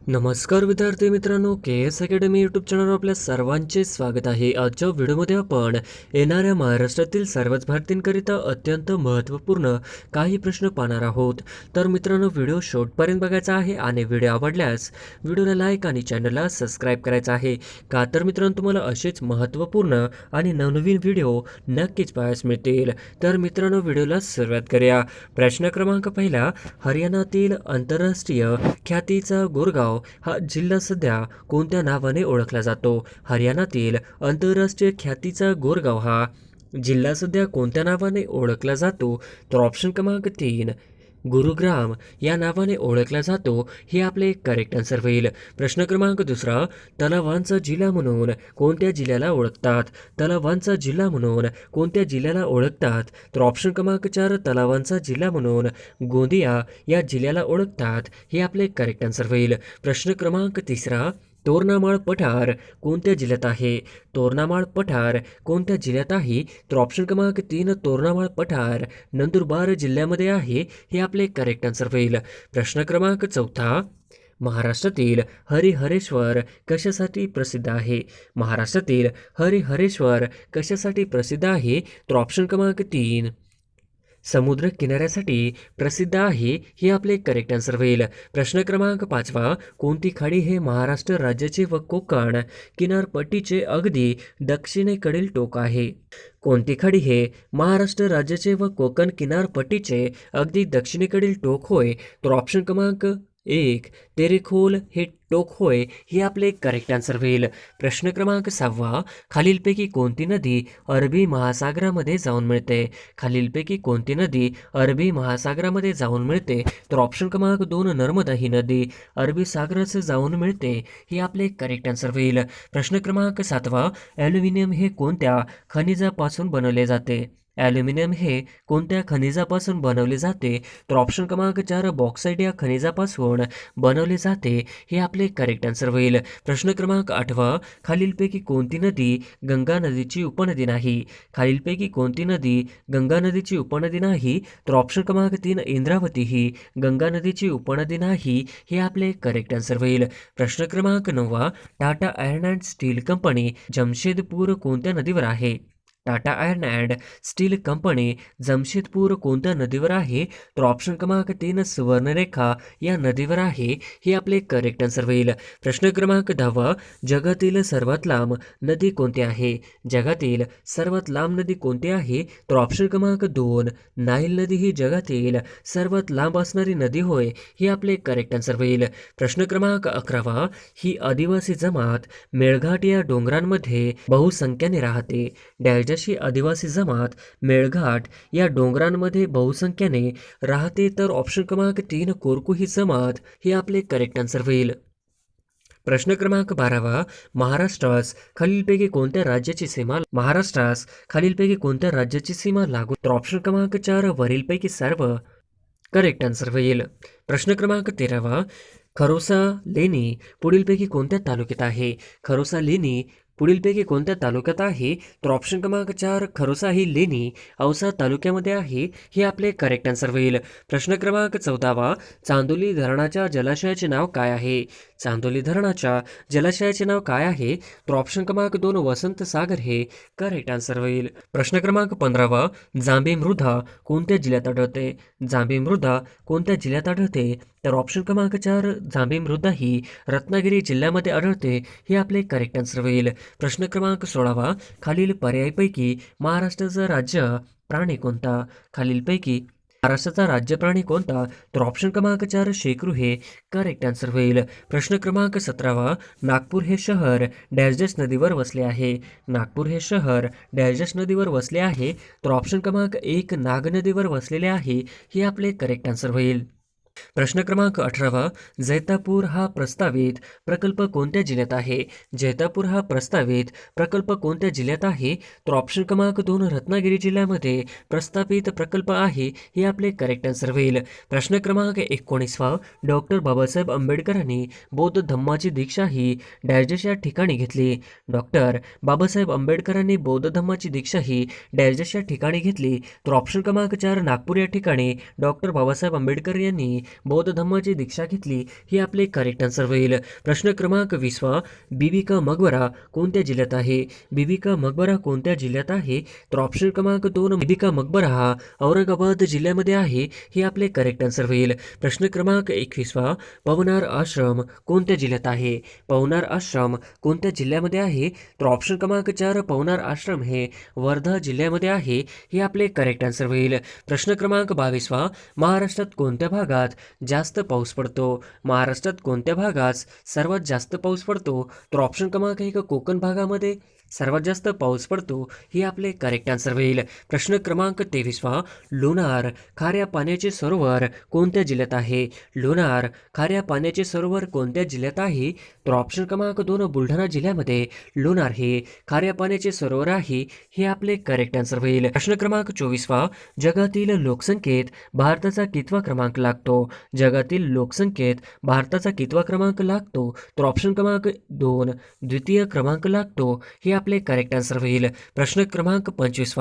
नमस्कार विद्यार्थी मित्रांनो, के एस अकॅडमी यूट्यूब चॅनलवर आपल्या सर्वांचे स्वागत आहे. आजच्या व्हिडिओमध्ये आपण येणाऱ्या महाराष्ट्रातील सर्वच भारतीयांकरिता अत्यंत महत्त्वपूर्ण काही प्रश्न पाहणार आहोत. तर मित्रांनो, व्हिडिओ शेवटपर्यंत बघायचा आहे आणि व्हिडिओ आवडल्यास व्हिडिओला लाईक आणि चॅनलला सबस्क्राईब करायचं आहे. का तर मित्रांनो, तुम्हाला असेच महत्त्वपूर्ण आणि नवनवीन व्हिडिओ नक्कीच पाहायला मिळतील. तर मित्रांनो, व्हिडिओला सुरुवात करूया. प्रश्न क्रमांक पहिला, हरियाणातील आंतरराष्ट्रीय ख्यातीचा गोरगाव हा जिल्हा सध्या कोणत्या नावाने ओळखला जातो? हरियाणातील आंतरराष्ट्रीय ख्यातीचा गोरगाव हा जिल्हा सध्या कोणत्या नावाने ओळखला जातो? तर ऑप्शन क्रमांक 3 गुरुग्राम या नावाने ओळखला जातो. हे आपले करेक्ट आन्सर होईल. प्रश्न क्रमांक दुसरा, तलावांचा जिल्हा म्हणून कोणत्या जिल्ह्याला ओळखतात? तलावांचा जिल्हा म्हणून कोणत्या जिल्ह्याला ओळखतात? तर ऑप्शन क्रमांक 4 तलावांचा जिल्हा म्हणून गोंदिया या जिल्ह्याला ओळखतात. हे आपले करेक्ट आन्सर होईल. प्रश्न क्रमांक तिसरा, तोरणामाळ पठार कोणत्या जिल्ह्यात आहे? तोरणामाळ पठार कोणत्या जिल्ह्यात आहे? तर ऑप्शन क्रमांक 3 तोरणामाळ पठार नंदुरबार जिल्ह्यामध्ये आहे. हे आपले करेक्ट आन्सर होईल. प्रश्न क्रमांक चौथा, महाराष्ट्रातील हरिहरेश्वर कशासाठी प्रसिद्ध आहे? महाराष्ट्रातील हरिहरेश्वर कशासाठी प्रसिद्ध आहे? तर ऑप्शन क्रमांक 3 समुद्र किनाऱ्यासाठी प्रसिद्ध आहे. हे आपले करेक्ट आन्सर होईल. प्रश्न क्रमांक 5, कोणती खाडी हे महाराष्ट्र राज्याचे व कोकण किनारपट्टीचे अगदी दक्षिणेकडील टोक आहे? कोणती खाडी हे महाराष्ट्र राज्याचे व कोकण किनारपट्टीचे अगदी दक्षिणेकडील टोक होय? तर ऑप्शन क्रमांक 1 तेरेखोल हे टोक होय. हे आपले करेक्ट आन्सर होईल. प्रश्न क्रमांक 6, खालीलपैकी कोणती नदी अरबी महासागरामध्ये जाऊन मिळते? खालीलपैकी कोणती नदी अरबी महासागरामध्ये जाऊन मिळते? तर ऑप्शन क्रमांक 2 नर्मदा ही नदी अरबी सागरात जाऊन मिळते. हे आपले करेक्ट आन्सर होईल. प्रश्न क्रमांक 7, ॲल्युमिनियम हे कोणत्या खनिजापासून बनवले जाते? ॲल्युमिनियम हे कोणत्या खनिजापासून बनवले जाते? तर ऑप्शन क्रमांक 4 बॉक्साईट या खनिजापासून बनवले जाते. हे आपले करेक्ट आन्सर होईल. प्रश्न क्रमांक 8, खालीलपैकी कोणती नदी गंगा नदीची उपनदी नाही? खालीलपैकी कोणती नदी गंगा नदीची उपनदी नाही? तर ऑप्शन क्रमांक 3 इंद्रावती ही गंगा नदीची उपनदी नाही. हे आपले करेक्ट आन्सर होईल. प्रश्न क्रमांक 9, Tata iron and still company Jamshedpur कोणत्या नदीवर आहे? Tata iron and still company Jamshedpur कोणत्या नदीवर आहे? तर ऑप्शन क्रमांक 3 सुवर्णरेखा या नदीवर आहे. हे आपले करेक्ट आन्सर होईल. प्रश्न क्रमांक 10, जगातील सर्वात लांब नदी कोणती आहे? जगातील सर्वात लांब नदी कोणती आहे? तर ऑप्शन क्रमांक 2 नाईल नदी ही जगातील सर्वात लांब असणारी नदी होय. हे आपले करेक्ट आन्सर होईल. प्रश्न क्रमांक 11, ही आदिवासी जमात मेळघाट या डोंगरांमध्ये बहुसंख्याने राहते. डॅशची आदिवासी जमात मेळघाट या डोंगरांमध्ये बहुसंख्याने राहते. तर ऑप्शन क्रमांक 3 कोरकू ही जमात. हे आपले करेक्ट आन्सर होईल. प्रश्न क्रमांक 12, महाराष्ट्रास खालीलपैकी कोणत्या राज्याची सीमा लागू? तर ऑप्शन क्रमांक 4 वरीलपैकी सर्व करेक्ट आन्सर होईल. प्रश्न क्रमांक 13, खरोसा लेणी पुढीलपैकी कोणत्या तालुक्यात आहे? खरोसा लेणी पुढीलपैकी कोणत्या तालुक्यात आहे? तर ऑप्शन क्रमांक 4 खरोसा ही लेणी औसा तालुक्यामध्ये आहे. हे आपले करेक्ट आन्सर होईल. प्रश्न क्रमांक 14, चांदोली धरणाच्या जलाशयाचे नाव काय आहे? चांदोली धरणाच्या जलाशयाचे नाव काय आहे? तर ऑप्शन क्रमांक 2 वसंत सागर हे करेक्ट आन्सर होईल. प्रश्न क्रमांक 15, जांभी मृदा कोणत्या जिल्ह्यात आढळते? जांभी मृदा कोणत्या जिल्ह्यात आढळते? तर ऑप्शन क्रमांक 4 जांभी मृदा ही रत्नागिरी जिल्ह्यामध्ये आढळते. हे आपले करेक्ट आन्सर होईल. प्रश्न क्रमांक 16, खालील पर्यायपैकी महाराष्ट्राचा राज्य प्राणी कोणता? खालीलपैकी महाराष्ट्राचा राज्य प्राणी कोणता? तर ऑप्शन क्रमांक 4 शेकरू हे करेक्ट आन्सर होईल. प्रश्न क्रमांक 17, नागपूर हे शहर डॅश नदीवर वसले आहे. नागपूर हे शहर डॅश नदीवर वसले आहे. तर ऑप्शन क्रमांक 1 नाग नदीवर वसलेले आहे. हे आपले करेक्ट आन्सर होईल. प्रश्न क्रमांक 18, जैतापूर हा प्रस्तावित प्रकल्प कोणत्या जिल्ह्यात आहे? जैतापूर हा प्रस्तावित प्रकल्प कोणत्या जिल्ह्यात आहे? तर ऑप्शन क्रमांक 2 रत्नागिरी जिल्ह्यामध्ये प्रस्तावित प्रकल्प आहे. हे आपले करेक्ट आन्सर होईल. प्रश्न क्रमांक 19, डॉक्टर बाबासाहेब आंबेडकरांनी बौद्ध धम्माची दीक्षा ही डॅश या ठिकाणी घेतली. डॉक्टर बाबासाहेब आंबेडकरांनी बौद्ध धम्माची दीक्षा ही डॅश या ठिकाणी घेतली. तर ऑप्शन क्रमांक 4 नागपूर या ठिकाणी डॉक्टर बाबासाहेब आंबेडकर यांनी बौद्ध धम्माची दीक्षा घेतली? हे आपले करेक्ट आन्सर होईल. प्रश्न क्रमांक 20 बीबी का मकबरा कोणत्या जिल्ह्यात आहे? बीबी का मकबरा कोणत्या जिल्ह्यात आहे? तर ऑप्शन क्रमांक 2 बीबी का मकबरा हा औरंगाबाद जिल्ह्यामध्ये आहे. हे आपले करेक्ट आन्सर होईल. प्रश्न क्रमांक 21 पवनार आश्रम कोणत्या जिल्ह्यात आहे? पवनार आश्रम कोणत्या जिल्ह्यामध्ये आहे? तर ऑप्शन क्रमांक 4 पवनार आश्रम हे वर्धा जिल्ह्यामध्ये आहे. हे आपले करेक्ट आन्सर होईल. प्रश्न क्रमांक 22 महाराष्ट्रात कोणत्या भागात जास्त पाऊस पडतो? महाराष्ट्रात कोणत्या भागात सर्वात जास्त पाऊस पडतो? तर ऑप्शन क्रमांक 1 कोकण भागामध्ये सर्वात जास्त पाऊस पडतो. हे आपले करेक्ट आन्सर होईल. प्रश्न क्रमांक 23 लोणार खाऱ्या पाण्याचे सरोवर कोणत्या जिल्ह्यात आहे? लोणार खाऱ्या पाण्याचे सरोवर कोणत्या जिल्ह्यात आहे? तर ऑप्शन क्रमांक 2 बुलढाणा जिल्ह्यामध्ये लोणार हे खाऱ्या पाण्याचे सरोवर आहे. हे आपले करेक्ट आन्सर होईल. प्रश्न क्रमांक 24 जगातील लोकसंख्येत भारताचा कितवा क्रमांक लागतो? जगातील लोकसंख्येत भारताचा कितवा क्रमांक लागतो? तर ऑप्शन क्रमांक 2 द्वितीय क्रमांक लागतो. हे आपले करेक्ट आन्सर होईल. प्रश्न क्रमांक 25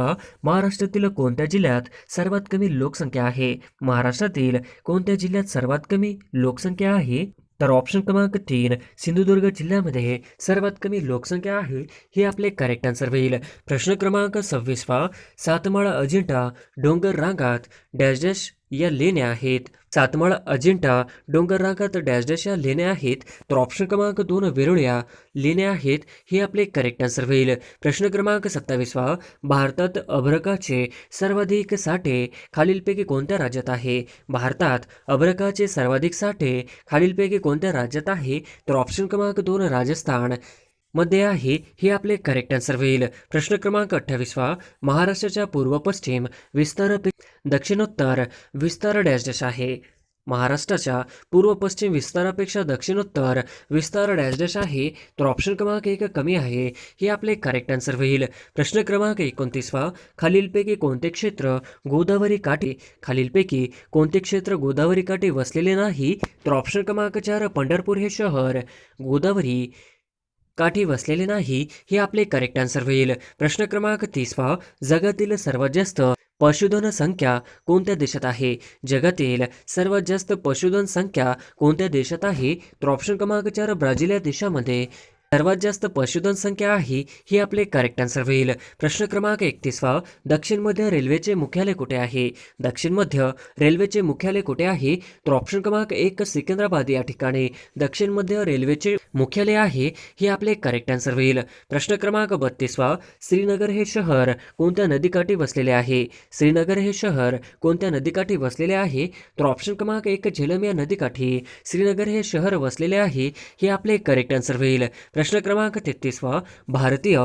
महाराष्ट्रातील कोणत्या जिल्ह्यात सर्वात कमी लोकसंख्या आहे? महाराष्ट्रातील कोणत्या जिल्ह्यात सर्वात कमी लोकसंख्या आहे? तर ऑप्शन क्रमांक 3 सिंधुदुर्ग जिल्ह्यामध्ये सर्वात कमी लोकसंख्या आहे. हे आपले करेक्ट आन्सर होईल. प्रश्न क्रमांक 26 सातमाळा अजिंठा डोंगर रांगात डॅश डॅश या लेण्या आहेत. सातमाळा अजिंठा डोंगर रांगात डॅश डॅश या लेण्या आहेत. तर ऑप्शन क्रमांक 2 वेरुळ्या लेण्या आहेत. हे आपले करेक्ट आन्सर होईल. प्रश्न क्रमांक 27 भारतात अभ्रकाचे सर्वाधिक साठे खालीलपैकी कोणत्या राज्यात आहे? भारतात अभ्रकाचे सर्वाधिक साठे खालीलपैकी कोणत्या राज्यात आहे? तर ऑप्शन क्रमांक 2 राजस्थान मध्ये आहे. हे आपले करेक्ट आन्सर होईल. प्रश्न क्रमांक 28 महाराष्ट्राच्या पूर्व पश्चिम विस्तारापेक्षा दक्षिणोत्तर विस्तार डॅश डॅश आहे. महाराष्ट्राच्या पूर्व पश्चिम विस्तारापेक्षा दक्षिणोत्तर विस्तार डॅश डॅश आहे. तर ऑप्शन क्रमांक 1 कमी आहे. हे आपले करेक्ट आन्सर होईल. प्रश्न क्रमांक 29 खालीलपैकी कोणते क्षेत्र गोदावरी काठी खालीलपैकी कोणते क्षेत्र गोदावरी काठी वसलेले नाही? तर ऑप्शन क्रमांक 4 पंढरपूर हे शहर गोदावरी काठी वसलेले नाही. हे आपले करेक्ट आन्सर होईल. प्रश्न क्रमांक 30 जगातील सर्वात जास्त पशुधन संख्या कोणत्या देशात आहे? जगातील सर्वात जास्त पशुधन संख्या कोणत्या देशात आहे? तर ऑप्शन क्रमांक 4 ब्राझील या देशामध्ये सर्वात जास्त पशुधन संख्या आहे. हे आपले करेक्ट आन्सर होईल. प्रश्न क्रमांक 31 दक्षिण मध्य रेल्वेचे मुख्यालय कुठे आहे? दक्षिण मध्य रेल्वेचे मुख्यालय कुठे आहे? तर ऑप्शन क्रमांक 1 सिकंदराबाद या ठिकाणी दक्षिण मध्य रेल्वेचे मुख्यालय आहे. हे आपले करेक्ट आन्सर होईल. प्रश्न क्रमांक 32 श्रीनगर हे शहर कोणत्या नदीकाठी वसलेले आहे? श्रीनगर हे शहर कोणत्या नदीकाठी वसलेले आहे? तर ऑप्शन क्रमांक 1 झेलम या नदीकाठी श्रीनगर हे शहर वसलेले आहे. हे आपले करेक्ट आन्सर होईल. प्रश्न क्रमांक 33 भारतीय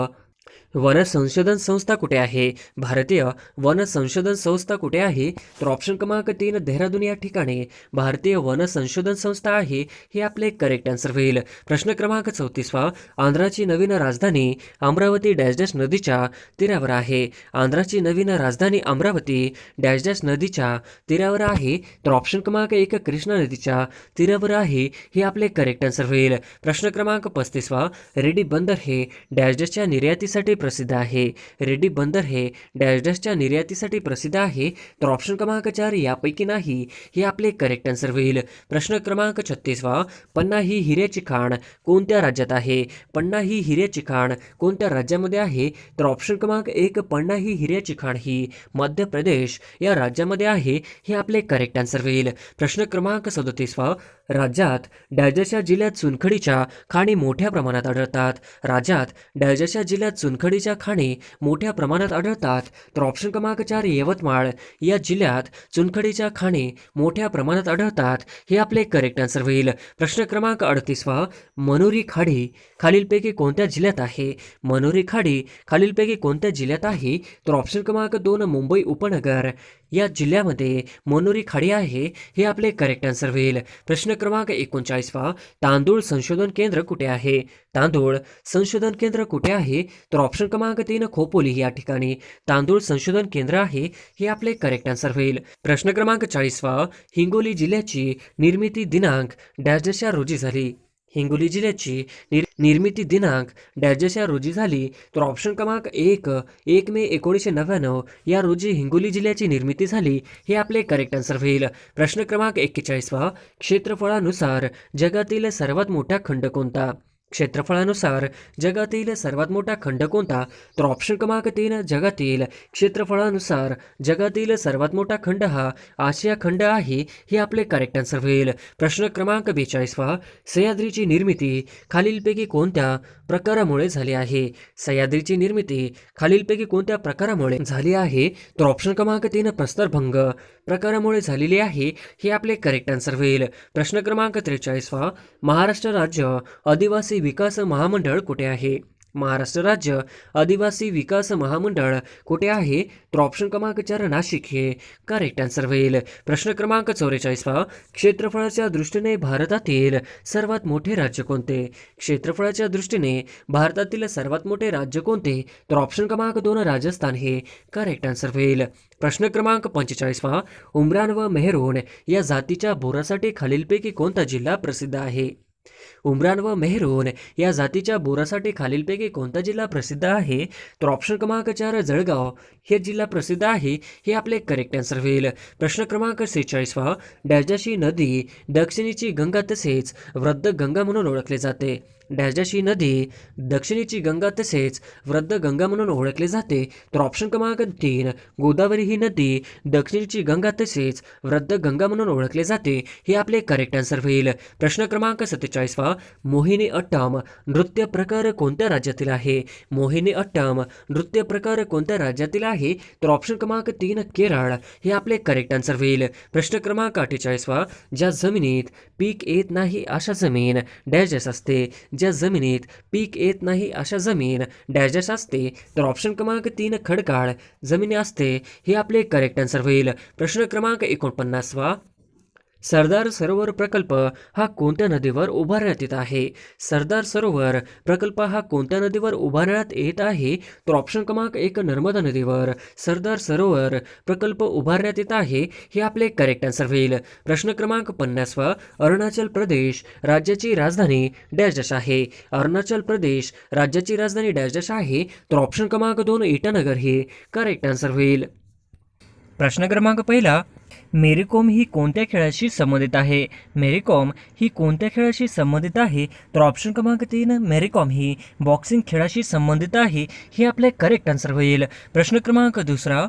वन संशोधन संस्था कुठे आहे? भारतीय वन संशोधन संस्था कुठे आहे? तर ऑप्शन क्रमांक 3 देहरादून या ठिकाणी भारतीय वन संशोधन संस्था आहे. हे आपले करेक्ट आन्सर होईल. प्रश्न क्रमांक 34 आंध्राची नवीन राजधानी अमरावती डॅश डॅश नदीच्या तीरावर आहे. आंध्राची नवीन राजधानी अमरावती डॅश डॅश नदीच्या तीरावर आहे. तर ऑप्शन क्रमांक 1 कृष्णा नदीच्या तीरावर आहे. हे आपले करेक्ट आन्सर होईल. प्रश्न क्रमांक 35 रेड्डी बंदर हे डॅश डॅशच्या निर्यातीसाठी प्रसिद्ध आहे. रेड्डी बंदर हे डॅश डॅशच्या निर्यातीसाठी प्रसिद्ध आहे. तर ऑप्शन क्रमांक 4 यापैकी नाही. हे आपले करेक्ट आन्सर होईल. प्रश्न क्रमांक 36 पन्ना ही हिऱ्याची खाण कोणत्या राज्यात आहे? पन्ना ही हिऱ्याची खाण कोणत्या राज्यामध्ये आहे? तर ऑप्शन क्रमांक 1 पन्ना ही हिऱ्याची खाण ही मध्य प्रदेश या राज्यामध्ये आहे. हे आपले करेक्ट आन्सर होईल. प्रश्न क्रमांक 37 राज्यात डॅशच्या जिल्ह्यात चुनखडीच्या खाणी मोठ्या प्रमाणात आढळतात. राज्यात डॅशच्या जिल्ह्यात चुनखडीच्या खाणी मोठ्या प्रमाणात आढळतात. तर ऑप्शन क्रमांक 4 यवतमाळ या जिल्ह्यात चुनखडीच्या खाणी मोठ्या प्रमाणात आढळतात. हे आपले करेक्ट आन्सर होईल. प्रश्न क्रमांक 38 मनोरी खाडी खालीलपैकी कोणत्या जिल्ह्यात आहे? मनोरी खाडी खालीलपैकी कोणत्या जिल्ह्यात आहे? तर ऑप्शन क्रमांक 2 मुंबई उपनगर या जिल्ह्यामध्ये मनोरी खाडी आहे. हे आपले करेक्ट आन्सर होईल. प्रश्न क्रमांक 39 तांदूळ संशोधन केंद्र कुठे आहे? तांदूळ संशोधन केंद्र कुठे आहे? तर ऑप्शन क्रमांक 3 खोपोली या ठिकाणी तांदूळ संशोधन केंद्र आहे. हे आपले करेक्ट आन्सर होईल. प्रश्न क्रमांक 40 हिंगोली जिल्ह्याची निर्मिती दिनांक डॅश डॅश या रोजी झाली. हिंगोली जिल्ह्याची निर्मिती दिनांक डॅश या रोजी झाली. तर ऑप्शन क्रमांक 1 मे 1999 या रोजी हिंगोली जिल्ह्याची निर्मिती झाली. हे आपले करेक्ट आन्सर होईल. प्रश्न क्रमांक 41 क्षेत्रफळानुसार जगातील सर्वात मोठा खंड कोणता? क्षेत्रफळानुसार जगातील सर्वात मोठा खंड कोणता? तर ऑप्शन क्रमांक 3 जगातील क्षेत्रफळानुसार जगातील सर्वात मोठा खंड हा आशिया खंड आहे. हे आपले करेक्ट आन्सर होईल. प्रश्न क्रमांक 42 सह्याद्रीची निर्मिती खालीलपैकी कोणत्या प्रकारामुळे झाली आहे? सह्याद्रीची निर्मिती खालीलपैकी कोणत्या प्रकारामुळे झाली आहे? तर ऑप्शन क्रमांक 3 प्रस्तरभंग प्रकारामुळे झालेली आहे. हे आपले करेक्ट आन्सर होईल. प्रश्न क्रमांक 43 महाराष्ट्र राज्य आदिवासी विकास महामंडळ कुठे आहे? महाराष्ट्र राज्य आदिवासी विकास महामंडळ कुठे आहे? तर ऑप्शन क्रमांक 4 नाशिक हे करेक्ट आन्सर होईल. प्रश्न क्रमांक 44 क्षेत्रफळाच्या दृष्टीने भारतातील सर्वात मोठे राज्य कोणते? क्षेत्रफळाच्या दृष्टीने भारतातील सर्वात मोठे राज्य कोणते? तर ऑप्शन क्रमांक 2 राजस्थान हे करेक्ट आन्सर होईल. प्रश्न क्रमांक 45 उमरान व मेहरून या जातीच्या बोरासाठी खालीलपैकी कोणता जिल्हा प्रसिद्ध आहे? उमरान व मेहरून या जातीच्या बोरासाठी खालीलपैकी कोणता जिल्हा प्रसिद्ध आहे? तर ऑप्शन क्रमांक 4 जळगाव हे जिल्हा प्रसिद्ध आहे. हे आपले करेक्ट आन्सर होईल. प्रश्न क्रमांक 46 डॅशची नदी दक्षिणेची गंगा तसेच वृद्ध गंगा म्हणून ओळखले जाते. डॅशची नदी दक्षिणेची गंगा तसेच वृद्ध गंगा म्हणून ओळखले जाते. तर ऑप्शन क्रमांक 3 गोदावरी ही नदी दक्षिणेची गंगा तसेच वृद्ध गंगा म्हणून ओळखले जाते. हे आपले करेक्ट आन्सर होईल. प्रश्न क्रमांक 47 मोहिनी अट्टम नृत्य प्रकार कोणत्या राज्यातील आहे? मोहिनी अट्टम नृत्य प्रकार कोणत्या राज्यातील आहे? तर ऑप्शन क्रमांक 3 केरळ हे आपले करेक्ट आन्सर होईल. प्रश्न क्रमांक 48 ज्या जमिनीत पीक येत नाही अशा जमीन डॅश असते. ज्या जमिनीत पीक येत नाही अशा जमीन डॅश असते. तर ऑप्शन क्रमांक 3 खडकाळ जमिनी असते. हे आपले करेक्ट आन्सर होईल. प्रश्न क्रमांक 49 सरदार सरोवर प्रकल्प हा कोणत्या नदीवर उभारण्यात येत आहे? सरदार सरोवर प्रकल्प हा कोणत्या नदीवर उभारण्यात येत आहे? तर ऑप्शन क्रमांक 1 नर्मदा नदीवर सरदार सरोवर प्रकल्प उभारण्यात येत आहे. हे आपले करेक्ट आन्सर होईल. प्रश्न क्रमांक 50 अरुणाचल प्रदेश राज्याची राजधानी डॅश आहे. अरुणाचल प्रदेश राज्याची राजधानी डॅश आहे. तर ऑप्शन क्रमांक 2 इटानगर हे करेक्ट आन्सर होईल. प्रश्न क्रमांक 1 मेरी कॉम ही कोणत्या खेळाशी संबंधित आहे? मेरी कॉम ही कोणत्या खेळाशी संबंधित आहे? तर ऑप्शन क्रमांक 3 मेरी कॉम ही बॉक्सिंग खेळाशी संबंधित आहे. हे आपले करेक्ट आन्सर होईल. प्रश्न क्रमांक 2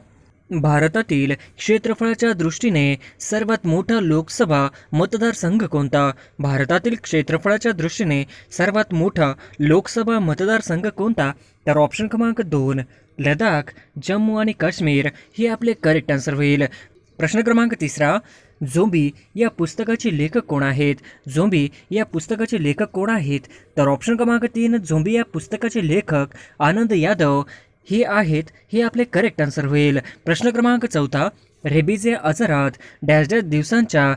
भारतातील क्षेत्रफळाच्या दृष्टीने सर्वात मोठा लोकसभा मतदारसंघ कोणता? भारतातील क्षेत्रफळाच्या दृष्टीने सर्वात मोठा लोकसभा मतदारसंघ कोणता? तर ऑप्शन क्रमांक 2 लडाख जम्मू आणि काश्मीर हे आपले करेक्ट आन्सर होईल. प्रश्न क्रमांक 3 झोंबी या पुस्तकाचे लेखक कोण आहेत? झोंबी या पुस्तकाचे लेखक कोण आहेत? तर ऑप्शन क्रमांक 3 झोंबी या पुस्तकाचे लेखक आनंद यादव हे आहेत. हे आपले करेक्ट आन्सर होईल. प्रश्न क्रमांक 4 रेबीज या आजारात डॅश दिवसांच्या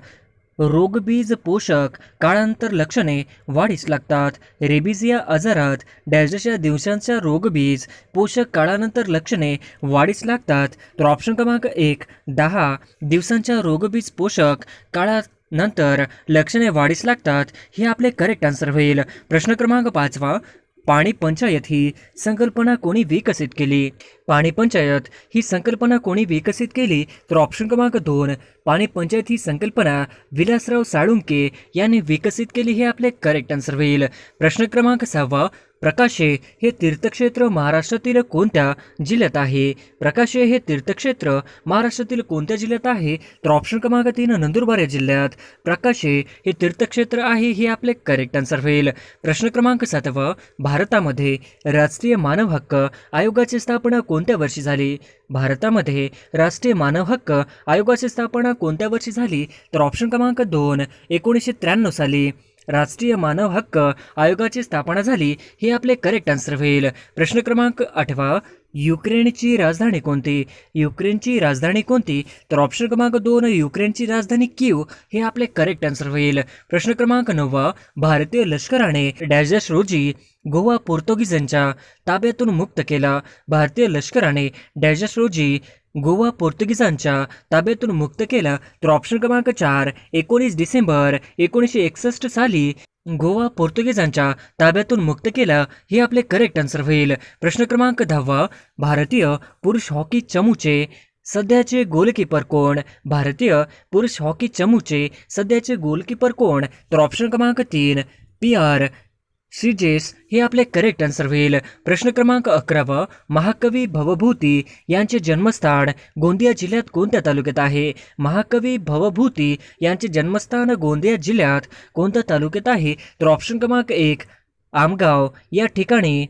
रोगबीज पोषक काळानंतर लक्षणे वाढीस लागतात. रेबीज या आजारात डॅशच्या दिवसांच्या रोगबीज पोषक काळानंतर लक्षणे वाढीस लागतात. तर ऑप्शन क्रमांक 1 10 दिवसांच्या रोगबीज पोषक काळानंतर लक्षणे वाढीस लागतात. हे आपले करेक्ट आन्सर होईल. प्रश्न क्रमांक 5 पाणी पंचायत ही संकल्पना कोणी विकसित केली? पाणी पंचायत ही संकल्पना कोणी विकसित केली? तर ऑप्शन क्रमांक 2 पाणी पंचायत ही संकल्पना विलासराव साळुंके यांनी विकसित केली. हे आपले करेक्ट आन्सर होईल. प्रश्न क्रमांक 6 प्रकाशे हे तीर्थक्षेत्र महाराष्ट्रातील कोणत्या जिल्ह्यात आहे? प्रकाशे हे तीर्थक्षेत्र महाराष्ट्रातील कोणत्या जिल्ह्यात आहे? तर ऑप्शन क्रमांक 3 नंदुरबार या जिल्ह्यात प्रकाशे हे तीर्थक्षेत्र आहे. हे आपले करेक्ट आन्सर होईल. प्रश्न क्रमांक 7 भारतामध्ये राष्ट्रीय मानव हक्क आयोगाची स्थापना कोणत्या वर्षी झाली? भारतामध्ये राष्ट्रीय मानव हक्क आयोगाची स्थापना कोणत्या वर्षी झाली? तर ऑप्शन क्रमांक 2 1993 साली राष्ट्रीय मानव हक्क आयोगाची स्थापना झाली. हे आपले करेक्ट आन्सर होईल. प्रश्न क्रमांक 8 युक्रेनची राजधानी कोणती? युक्रेनची राजधानी कोणती? तर ऑप्शन क्रमांक 2 युक्रेनची राजधानी कीव हे आपले करेक्ट आन्सर होईल. प्रश्न क्रमांक 9 भारतीय लष्कराने डॅश रोजी गोवा पोर्तुगीजांच्या ताब्यातून मुक्त केला. भारतीय लष्कराने डॅश रोजी गोवा पोर्तुगीजांच्या ताब्यातून मुक्त केला. तर ऑप्शन क्रमांक 4 19 डिसेंबर 1961 साली गोवा पोर्तुगीजांच्या ताब्यातून मुक्त केला हे आपले करेक्ट आन्सर होईल. प्रश्न क्रमांक 10. भारतीय पुरुष हॉकी चमूचे सध्याचे गोलकीपर कोण? भारतीय पुरुष हॉकी चमूचे सध्याचे गोलकीपर कोण? तर ऑप्शन क्रमांक 3 PR श्रीजेश हे आपले करेक्ट आन्सर होईल. प्रश्न क्रमांक 11. महाकवी भवभूती यांचे जन्मस्थान गोंदिया जिल्ह्यात कोणत्या तालुक्यात आहे? महाकवी भवभूती यांचे जन्मस्थान गोंदिया जिल्ह्यात कोणत्या तालुक्यात आहे? तर ऑप्शन क्रमांक 1 आमगाव या ठिकाणी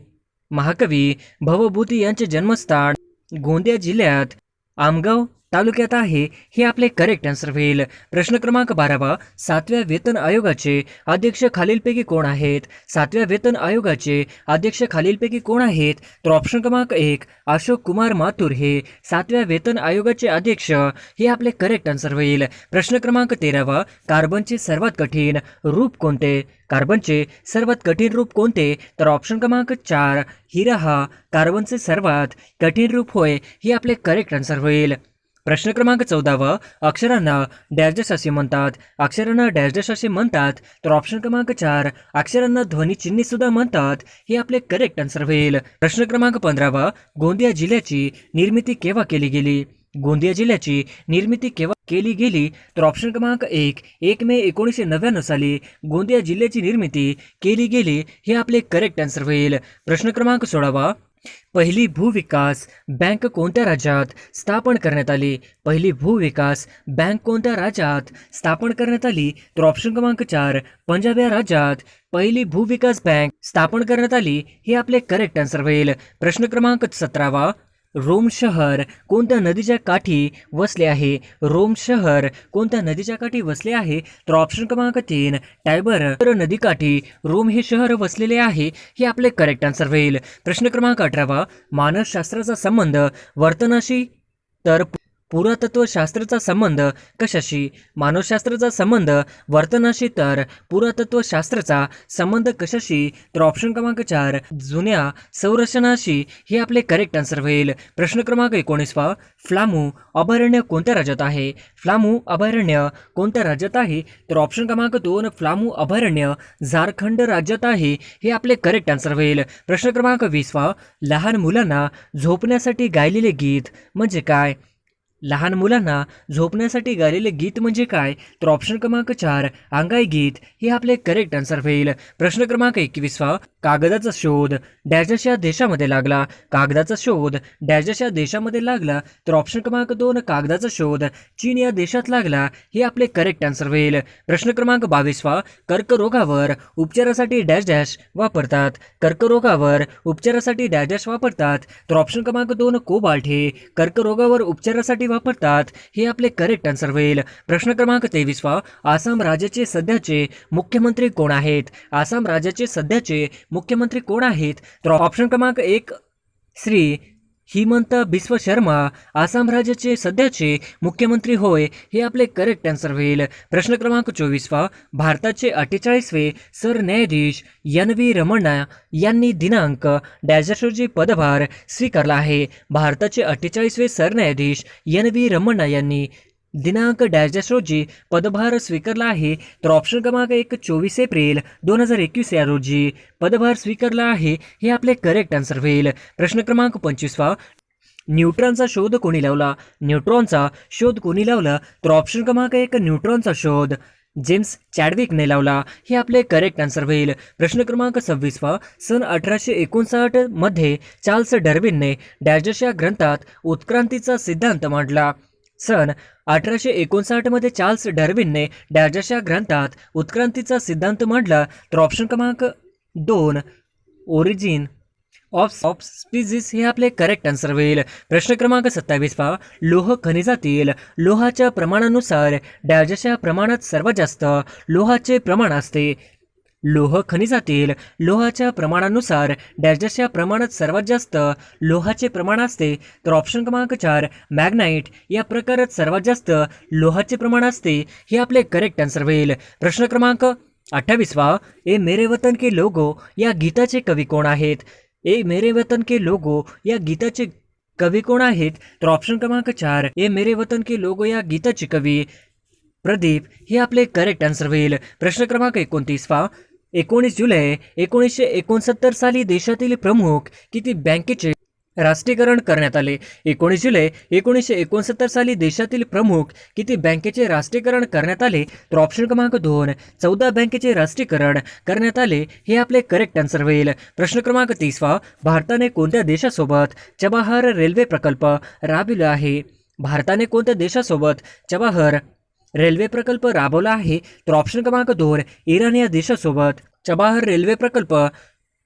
महाकवी भवभूती यांचे जन्मस्थान गोंदिया जिल्ह्यात आमगाव तालुक्यात आहे हे आपले करेक्ट आन्सर होईल. प्रश्न क्रमांक 12. 7व्या वेतन आयोगाचे अध्यक्ष खालीलपैकी कोण आहेत? 7व्या वेतन आयोगाचे अध्यक्ष खालीलपैकी कोण आहेत? तर ऑप्शन क्रमांक 1 अशोक कुमार माथुर हे 7व्या वेतन आयोगाचे अध्यक्ष हे आपले करेक्ट आन्सर होईल. प्रश्न क्रमांक 13. कार्बनचे सर्वात कठीण रूप कोणते? कार्बनचे सर्वात कठीण रूप कोणते? तर ऑप्शन क्रमांक 4 हिरा हा कार्बनचे सर्वात कठीण रूप होय हे आपले करेक्ट आन्सर होईल. प्रश्न क्रमांक 14. अक्षरांना डॅश डॅश असे म्हणतात. अक्षरांना डॅश डॅश असे म्हणतात. तर ऑप्शन क्रमांक 4 अक्षरांना ध्वनी चिन्हे सुद्धा म्हणतात हे आपले करेक्ट आन्सर होईल. प्रश्न क्रमांक 15. गोंदिया जिल्ह्याची निर्मिती केव्हा केली गेली? गोंदिया जिल्ह्याची निर्मिती केव्हा केली गेली? तर ऑप्शन क्रमांक 1 मे 1999 साली गोंदिया जिल्ह्याची निर्मिती केली गेली हे आपले करेक्ट आन्सर होईल. प्रश्न क्रमांक 16. पहिली भूविकास बँक कोणत्या राज्यात स्थापन करण्यात आली? पहिली भूविकास बँक कोणत्या राज्यात स्थापन करण्यात आली? तर ऑप्शन क्रमांक 4 पंजाब या राज्यात पहिली भूविकास बँक स्थापन करण्यात आली हे आपले करेक्ट आन्सर होईल. प्रश्न क्रमांक 17. रोम शहर कोणत्या नदीच्या काठी वसले आहे? रोम शहर कोणत्या नदीच्या काठी वसले आहे? तर ऑप्शन क्रमांक 3 टायबर नदीकाठी रोम हे शहर वसलेले आहे हे आपले करेक्ट आन्सर होईल. प्रश्न क्रमांक 18. मानसशास्त्राचा संबंध वर्तनाशी तर पुरातत्वशास्त्राचा संबंध कशाशी? मानवशास्त्राचा संबंध वर्तनाशी तर पुरातत्वशास्त्राचा संबंध कशाशी? तर ऑप्शन क्रमांक 4 जुन्या संरचनाशी हे आपले करेक्ट आन्सर होईल. प्रश्न क्रमांक 19. फ्लामू अभयारण्य कोणत्या राज्यात आहे? फ्लामू अभयारण्य कोणत्या राज्यात आहे? तर ऑप्शन क्रमांक 2 फ्लामू अभयारण्य झारखंड राज्यात आहे हे आपले करेक्ट आन्सर होईल. प्रश्न क्रमांक 20. लहान मुलांना झोपण्यासाठी गायलेले गीत म्हणजे काय? लहान मुलांना झोपण्यासाठी गायलेले गीत म्हणजे काय? तर ऑप्शन क्रमांक 4 अंगाई गीत हे आपले करेक्ट आन्सर होईल. प्रश्न क्रमांक 21. कागदाचा शोध डॅश डॅश या देशामध्ये लागला. कागदाचा शोध डॅश डॅश या देशामध्ये लागला. तर ऑप्शन क्रमांक 2 कागदाचा शोध चीन या देशात लागला हे आपले करेक्ट आन्सर होईल. प्रश्न क्रमांक 22. कर्करोगावर उपचारासाठी डॅश डॅश वापरतात. कर्करोगावर उपचारासाठी डॅश डॅश वापरतात. तर ऑप्शन क्रमांक 2 कोबाल्ट हे कर्करोगावर उपचारासाठी वापरतात हे आपले करेक्ट आन्सर होईल. प्रश्न क्रमांक 23. आसाम राज्याचे सध्याचे मुख्यमंत्री कोण आहेत? आसाम राज्याचे सध्याचे मुख्यमंत्री कोण आहेत? तर ऑप्शन क्रमांक 1 श्री हिमंत बिस्व शर्मा आसाम राज्याचे सध्याचे मुख्यमंत्री होय हे आपले करेक्ट आन्सर होईल. प्रश्न क्रमांक 24. भारताचे 48वे सरन्यायाधीश NV रमणा यांनी दिनांक डॅश डॅश रोजी पदभार स्वीकारला आहे. भारताचे 48वे सरन्यायाधीश NV रमणा यांनी दिनांक डॅश डॅश रोजी पदभार स्वीकारला आहे. तर ऑप्शन क्रमांक 1 24 एप्रिल 2021 या रोजी पदभार स्वीकारला आहे हे आपले करेक्ट आन्सर होईल. प्रश्न क्रमांक 25. न्यूट्रॉनचा शोध कोणी लावला? न्यूट्रॉनचा शोध कोणी लावला? तर ऑप्शन क्रमांक 1 न्यूट्रॉनचा शोध जेम्स चॅडविकने लावला हे आपले करेक्ट आन्सर होईल. प्रश्न क्रमांक 26. सन 1859 मध्ये चार्ल्स डार्विनने डॅश डॅश या ग्रंथात उत्क्रांतीचा सिद्धांत मांडला. सन 1859 मध्ये चार्ल्स डार्विनने डॅश डॅश या ग्रंथात उत्क्रांतीचा सिद्धांत मांडला. तर ऑप्शन क्रमांक 2 ओरिजिन ऑफ स्पीसीज हे आपले करेक्ट आन्सर होईल. प्रश्न क्रमांक 27. लोह खनिजातील लोहाच्या प्रमाणानुसार डॅश डॅश या प्रमाणात सर्वात जास्त लोहाचे प्रमाण असते. लोह खनिजातील लोहाच्या प्रमाणानुसार डॅश डॅश या प्रमाणात सर्वात जास्त लोहाचे प्रमाण असते. तर ऑप्शन क्रमांक 4 मॅग्नाइट या प्रकारात सर्वात जास्त लोहाचे प्रमाण असते हे आपले करेक्ट आन्सर होईल. प्रश्न क्रमांक 28. ए मेरे वतन के लोगो या गीताचे कवी कोण आहेत? ए मेरे वतन के लोगो या गीताचे कवी कोण आहेत? तर ऑप्शन क्रमांक 4 ए मेरे वतन के लोगो या गीताचे कवी प्रदीप हे आपले करेक्ट आन्सर होईल. प्रश्न क्रमांक 29. 19 जुलै 1969 साली देशातील प्रमुख किती बँकेचे राष्ट्रीयकरण करण्यात आले? 19 जुलै 1969 साली देशातील प्रमुख किती बँकेचे राष्ट्रीयकरण करण्यात आले? तर ऑप्शन क्रमांक 2 14 बँकेचे राष्ट्रीयकरण करण्यात आले हे आपले करेक्ट आन्सर होईल. प्रश्न क्रमांक 30 भारताने कोणत्या देशासोबत चबाहार रेल्वे प्रकल्प राबविला आहे? भारताने कोणत्या देशासोबत चबाहार रेल्वे प्रकल्प राबवला आहे? तर ऑप्शन क्रमांक 2 इराण या देशासोबत चबाहार रेल्वे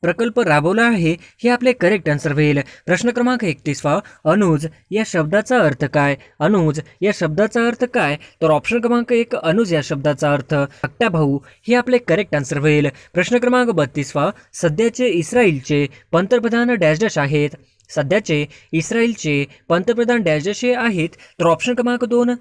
प्रकल्प राबवला आहे हे आपले करेक्ट आन्सर होईल. प्रश्न क्रमांक 31 अनुज या शब्दाचा अर्थ काय? अनुज या शब्दाचा अर्थ काय? तर ऑप्शन क्रमांक 1 अनुज या शब्दाचा अर्थ धाकटा भाऊ हे आपले करेक्ट आन्सर होईल. प्रश्न क्रमांक 32 सध्याचे इस्रायलचे पंतप्रधान डॅश डॅश आहेत? सध्याचे इस्रायलचे पंतप्रधान डॅश डॅश हे आहेत? तर ऑप्शन क्रमांक 2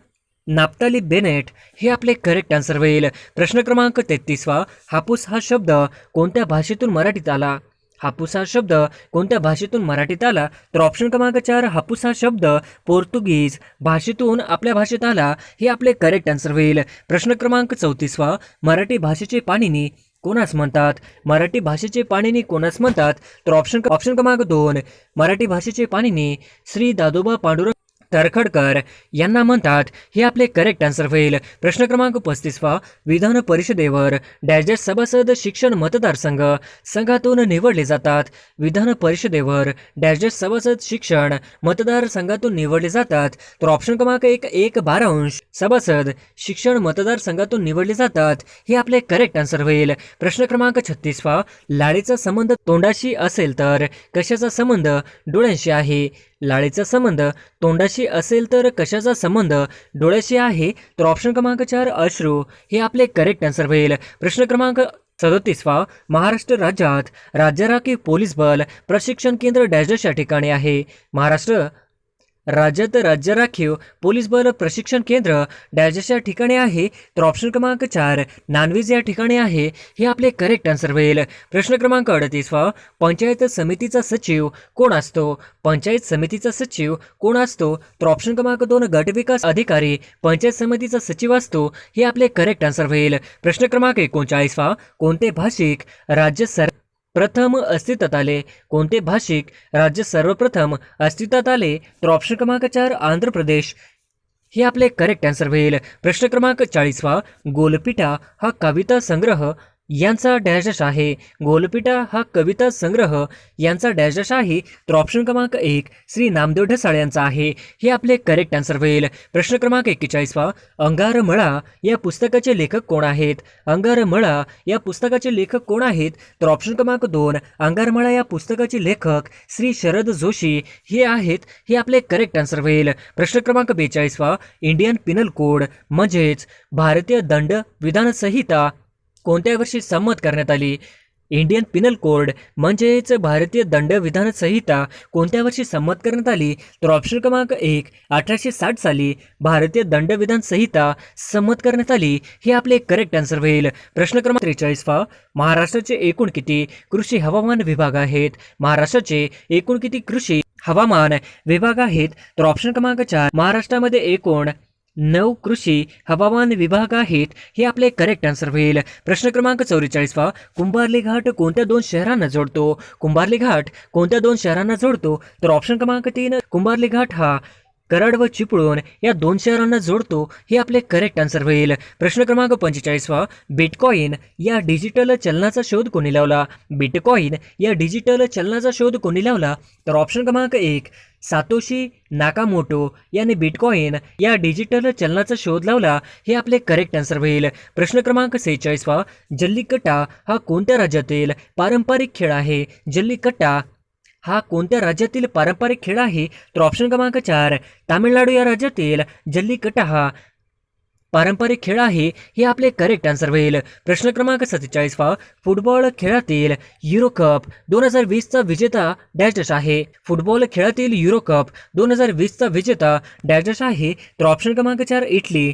नाफ्ताली बेनेट हे आपले करेक्ट आन्सर होईल. प्रश्न क्रमांक 33 हापूस हा शब्द कोणत्या भाषेतून मराठीत आला? हापूस हा शब्द कोणत्या भाषेतून मराठीत आला? तर ऑप्शन क्रमांक 4 हापूस हा शब्द पोर्तुगीज भाषेतून आपल्या भाषेत आला हे आपले करेक्ट आन्सर होईल. प्रश्न क्रमांक 34 मराठी भाषेचे पाणिनी कोणास म्हणतात? मराठी भाषेचे पाणिनी कोणास म्हणतात? तर ऑप्शन क्रमांक 2 मराठी भाषेचे पाणिनी श्री दादोबा पांडुरंग तरखडकर यांना म्हणतात हे आपले करेक्ट आन्सर होईल. प्रश्न क्रमांक 35 विधान परिषदेवर डॅश डॅश सभासद शिक्षण मतदारसंघातून निवडले जातात? विधान परिषदेवर डॅश डॅश सभासद शिक्षण मतदारसंघातून निवडले जातात? तर ऑप्शन क्रमांक 1 12 सभासद शिक्षण मतदारसंघातून निवडले जातात हे आपले करेक्ट आन्सर होईल. प्रश्न क्रमांक 36 लाळेचा संबंध तोंडाशी असेल तर कशाचा संबंध डोळ्यांशी आहे? लाळेचा संबंध तोंडाशी असेल तर कशाचा संबंध डोळ्याशी आहे? तर ऑप्शन क्रमांक 4 अश्रू हे आपले करेक्ट आन्सर होईल. प्रश्न क्रमांक 37 महाराष्ट्र राज्यात राज्य राखीव पोलीस बल प्रशिक्षण केंद्र डॅश डॅश या ठिकाणी आहे? महाराष्ट्र राज्यात राज्य राखीव पोलीस बल प्रशिक्षण केंद्र डॅश डॅश या ठिकाणी आहे? तर ऑप्शन क्रमांक 4 नानवीज या ठिकाणी आहे हे आपले करेक्ट आन्सर होईल. प्रश्न क्रमांक 38 पंचायत समितीचा सचिव कोण असतो? पंचायत समितीचा सचिव कोण असतो? तर ऑप्शन क्रमांक 2 गटविकास अधिकारी पंचायत समितीचा सचिव असतो हे आपले करेक्ट आन्सर होईल. प्रश्न क्रमांक 39 कोणते भाषिक राज्य प्रथम अस्तित्वात आले? कोणते भाषिक राज्य सर्वप्रथम अस्तित्वात आले? तर ऑप्शन क्रमांक 4 आंध्र प्रदेश हे आपले करेक्ट आन्सर होईल. प्रश्न क्रमांक 40 गोलपिठा हा कविता संग्रह यांचा डॅश डॅश आहे? गोलपिठा हा कविता संग्रह यांचा डॅश डॅश आहे? तर ऑप्शन क्रमांक 1 श्री नामदेव ढसाळ यांचा आहे हे आपले करेक्ट आन्सर होईल. प्रश्न क्रमांक 41 अंगारमळा या पुस्तकाचे लेखक कोण आहेत? अंगारमळा या पुस्तकाचे लेखक कोण आहेत? तर ऑप्शन क्रमांक 2 अंगारमळा या पुस्तकाचे लेखक श्री शरद जोशी हे आहेत हे आपले करेक्ट आन्सर होईल. प्रश्न क्रमांक 42 इंडियन पिनल कोड म्हणजेच भारतीय दंड विधान संहिता कोणत्या वर्षी संमत करण्यात आली? इंडियन पिनल कोड म्हणजेच भारतीय दंड विधान संहिता कोणत्या वर्षी संमत करण्यात आली? तर ऑप्शन क्रमांक 1 1860 साली भारतीय दंड विधान संहिता संमत करण्यात आली हे आपले करेक्ट आन्सर होईल. प्रश्न क्रमांक 43 महाराष्ट्राचे एकूण किती कृषी हवामान विभाग आहेत? महाराष्ट्राचे एकूण किती कृषी हवामान विभाग आहेत? तर ऑप्शन क्रमांक 4 महाराष्ट्रामध्ये एकूण 9 कृषी हवामान विभाग आहेत हे आपले करेक्ट आन्सर होईल. प्रश्न क्रमांक 44 कुंभार्ली घाट कोणत्या 2 शहरांना जोडतो? कुंभार्ली घाट कोणत्या 2 शहरांना जोडतो? तर ऑप्शन क्रमांक 3 कुंभार्ली घाट हा कराड व चिपळूण या 2 शहरांना जोडतो हे आपले करेक्ट आन्सर होईल. प्रश्न क्रमांक 45 बिटकॉइन या डिजिटल चलनाचा शोध कोणी लावला? बिटकॉइन या डिजिटल चलनाचा शोध कोणी लावला? तर ऑप्शन क्रमांक 1 सातोशी नाकामोटो याने बिटकॉइन या डिजिटल चलनाचा शोध लावला हे आपले करेक्ट आन्सर होईल. प्रश्न क्रमांक 46 जल्लीकट्टा हा कोणत्या राज्यातील पारंपरिक खेळ आहे? जल्लीकट्टा हा कोणत्या राज्यातील पारंपरिक खेळ आहे? तर ऑप्शन क्रमांक 4 तामिळनाडू या राज्यातील जल्लीकट्टा हा पारंपरिक खेळ आहे हे आपले करेक्ट आन्सर होईल. प्रश्न क्रमांक 47 फुटबॉल खेळातील युरो कप 2020चा विजेता डॅश डॅश आहे? फुटबॉल खेळातील युरो कप 2020चा विजेता डॅश डॅश आहे? तर ऑप्शन क्रमांक 4 इटली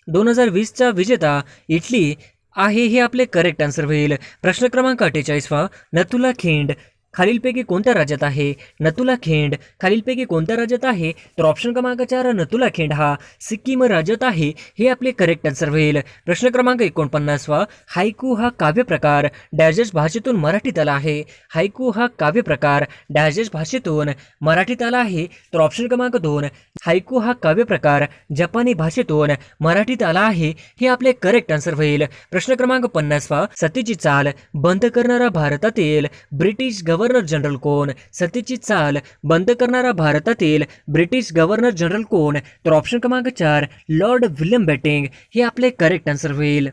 2020चा विजेता इटली आहे हे आपले करेक्ट आन्सर होईल. प्रश्न क्रमांक 48 नथुला खिंड खालीलपैकी कोणत्या राज्यात आहे? नथुला खिंड खालीलपैकी कोणत्या राज्यात आहे? तर ऑप्शन क्रमांक 4 नथुला खिंड हा सिक्कीम राज्यात आहे. हे आपले करेक्ट आन्सर होईल. प्रश्न क्रमांक 49 हायकू हा काव्य प्रकार डॅशेस भाषेतून मराठीत आला आहे. हायकू हा काव्य प्रकार डॅशेस भाषेतून मराठीत आला आहे. तर ऑप्शन क्रमांक 2 हायकू हा काव्य प्रकार जपानी भाषेतून मराठीत आला आहे. हे आपले करेक्ट आन्सर होईल. प्रश्न क्रमांक 50 सतीची चाल बंद करणारा भारतातील ब्रिटिश गव्हर्नर जनरल कोण? सतीची चाल बंद करणारा भारतातील ब्रिटिश गव्हर्नर जनरल कोण? तर ऑप्शन क्रमांक 4 लॉर्ड विल्यम बेटिंग हे आपले करेक्ट आन्सर होईल.